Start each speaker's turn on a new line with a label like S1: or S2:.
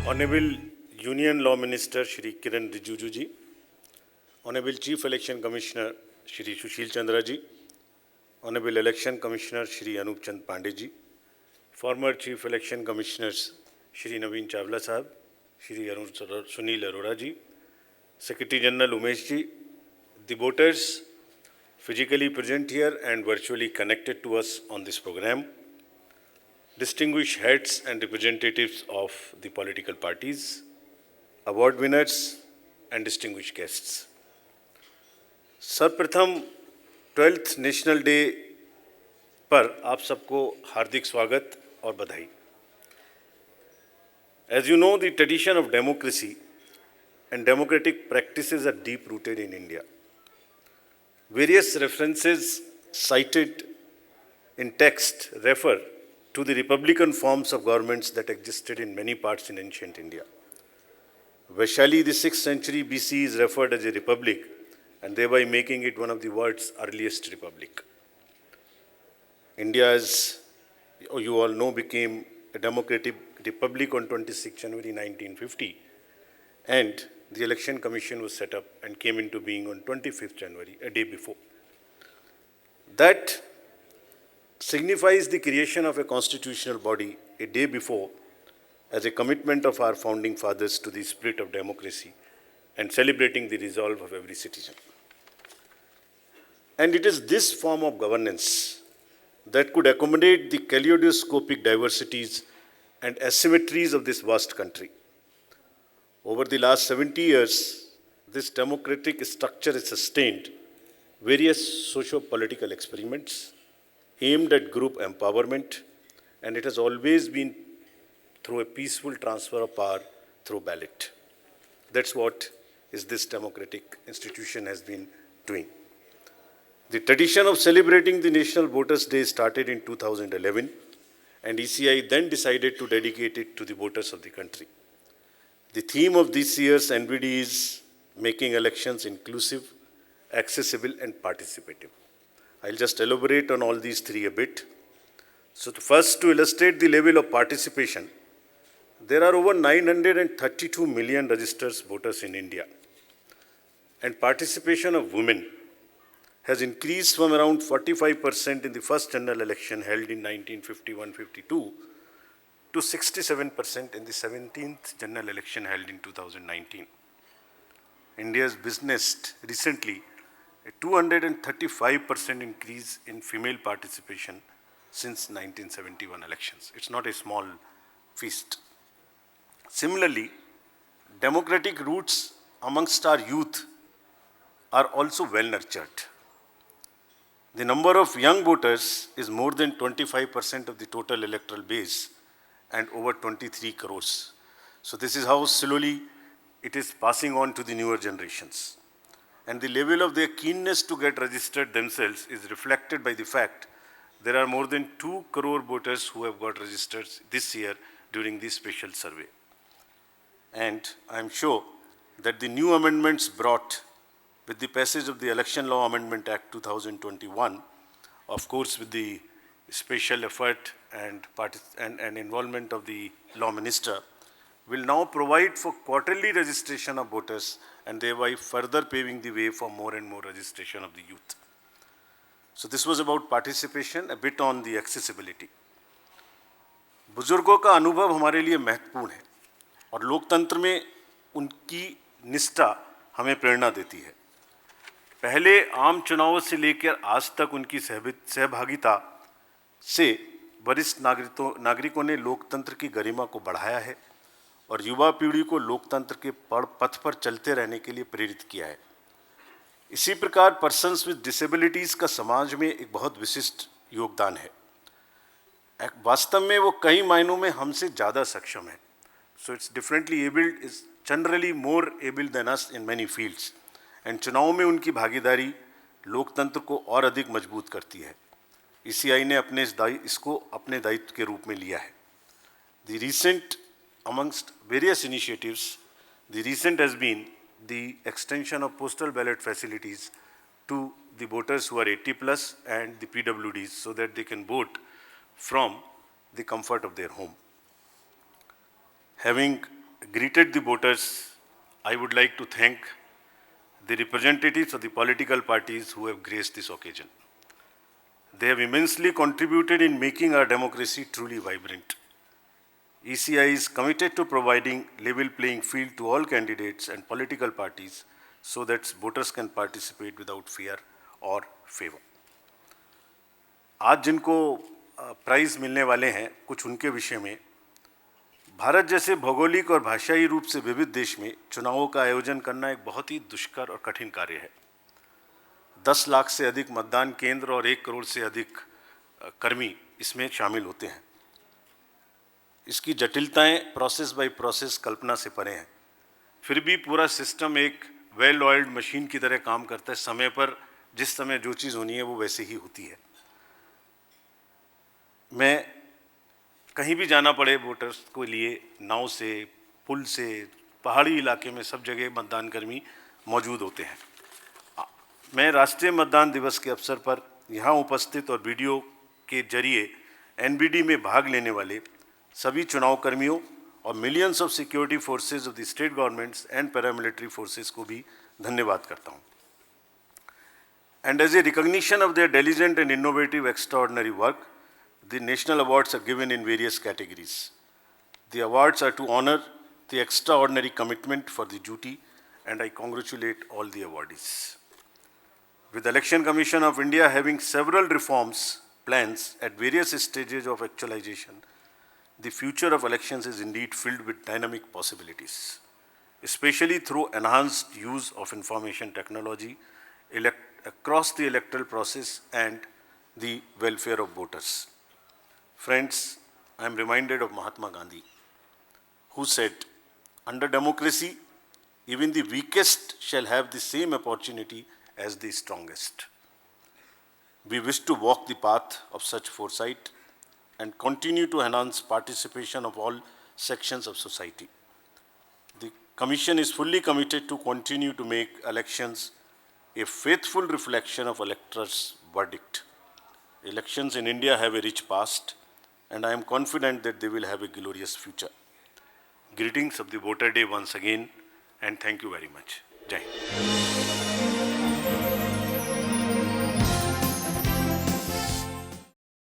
S1: Honorable Union Law Minister Shri Kiran Rijiju ji, Honorable Chief Election Commissioner Shri Sushil Chandra ji, Honorable Election Commissioner Shri Anup Chand Pandey ji, former Chief Election Commissioners Shri Naveen Chawla Sahab, Shri Sunil Arora ji, Secretary General Umesh ji, the voters physically present here and virtually connected to us on this program, distinguished heads and representatives of the political parties, award winners and distinguished guests. सर्वप्रथम 12th national day पर आप सबको हार्दिक स्वागत और बधाई. As you know, the tradition of democracy and democratic practices are deep rooted in India. Various references cited in text refer to the republican forms of governments that existed in many parts in ancient India. Vaishali, the 6th century BC, is referred as a republic and thereby making it one of the world's earliest republic. India, as you all know, became a democratic republic on 26 January 1950, and the Election Commission was set up and came into being on 25th January, a day before. That signifies the creation of a constitutional body a day before as a commitment of our founding fathers to the spirit of democracy and celebrating the resolve of every citizen. And it is this form of governance that could accommodate the kaleidoscopic diversities and asymmetries of this vast country. Over the last 70 years, this democratic structure has sustained various socio-political experiments aimed at group empowerment, and it has always been through a peaceful transfer of power through ballot. That's what this democratic institution has been doing. The tradition of celebrating the National Voters' Day started in 2011, and ECI then decided to dedicate it to the voters of the country. The theme of this year's NVD is making elections inclusive, accessible, and participative. I'll just elaborate on all these three a bit. So first, to illustrate the level of participation, there are over 932 million registered voters in India. And participation of women has increased from around 45% in the first general election held in 1951-52 to 67% in the 17th general election held in 2019. India has witnessed recently a 235% increase in female participation since 1971 elections. It's not a small feast. Similarly, democratic roots amongst our youth are also well nurtured. The number of young voters is more than 25% of the total electoral base and over 23 crores. So this is how slowly it is passing on to the newer generations. And the level of their keenness to get registered themselves is reflected by the fact there are more than 2 crore voters who have got registered this year during this special survey. And I'm sure that the new amendments brought with the passage of the Election Law Amendment Act 2021, of course with the special effort and involvement of the Law Minister, will now provide for quarterly registration of voters and thereby further paving the way for more and more registration of the youth. So this was about participation, a bit on the accessibility. बुजुर्गों का अनुभव हमारे लिए महत्वपूर्ण है और लोकतंत्र में उनकी निष्ठा हमें प्रेरणा देती है. पहले आम चुनावों से लेकर आज तक उनकी सहभागिता से वरिष्ठ नागरिकों ने लोकतंत्र की गरिमा को बढ़ाया है और युवा पीढ़ी को लोकतंत्र के पथ पर चलते रहने के लिए प्रेरित किया है. इसी प्रकार पर्सन्स विद डिसेबिलिटीज़ का समाज में एक बहुत विशिष्ट योगदान है. वास्तव में वो कई मायनों में हमसे ज़्यादा सक्षम है. So it's differently abled, is generally more abled than us in many fields. And चुनाव में उनकी भागीदारी लोकतंत्र को और अधिक मजबूत करती है. ECI ने इसको अपने दायित्व के रूप में लिया है. The recent amongst various initiatives, the recent has been the extension of postal ballot facilities to the voters who are 80 plus and the PWDs so that they can vote from the comfort of their home. Having greeted the voters, I would like to thank the representatives of the political parties who have graced this occasion. They have immensely contributed in making our democracy truly vibrant. ECI is committed to providing level playing field to all candidates and political parties so that voters can participate without fear or favor. आज जिनको prize मिलने वाले हैं, कुछ उनके विषय में, भारत जैसे भौगोलिक और भाषाई रूप से विविध देश में चुनावों का आयोजन करना एक बहुत ही दुष्कर और कठिन कार्य है। 10 लाख से अधिक मतदान केंद्र और 1 करोड़ से अधिक कर्मी इसमें शामिल होते हैं। इसकी जटिलताएं प्रोसेस बाय प्रोसेस कल्पना से परे हैं। फिर भी पूरा सिस्टम एक वेल ऑयल्ड मशीन की तरह काम करता है। समय पर जिस समय जो चीज़ होनी है वो वैसे ही होती है। मैं कहीं भी जाना पड़े वोटर्स को लिए, नाव से, पुल से, पहाड़ी इलाके में सब जगह मतदान कर्मी मौजूद होते हैं। मैं राष्ट्रीय मतदान दिवस के अवसर पर यहाँ उपस्थित और वीडियो के जरिए एनबीडी में भाग लेने वाले सभी चुनाव कर्मियों और millions of security forces of the state governments and paramilitary forces को भी धन्यवाद करता हूँ। And as a recognition of their diligent and innovative extraordinary work, the national awards are given in various categories. The awards are to honor the extraordinary commitment for the duty, and I congratulate all the awardees. With the Election Commission of India having several reforms plans at various stages of actualization, the future of elections is indeed filled with dynamic possibilities, especially through enhanced use of information technology across the electoral process and the welfare of voters. Friends, I am reminded of Mahatma Gandhi, who said, under democracy, even the weakest shall have the same opportunity as the strongest. We wish to walk the path of such foresight and continue to enhance participation of all sections of society. The Commission is fully committed to continue to make elections a faithful reflection of electors' verdict. Elections in India have a rich past, and I am confident that they will have a glorious future. Greetings of the Voter Day once again, and thank you very much. Jai Hind.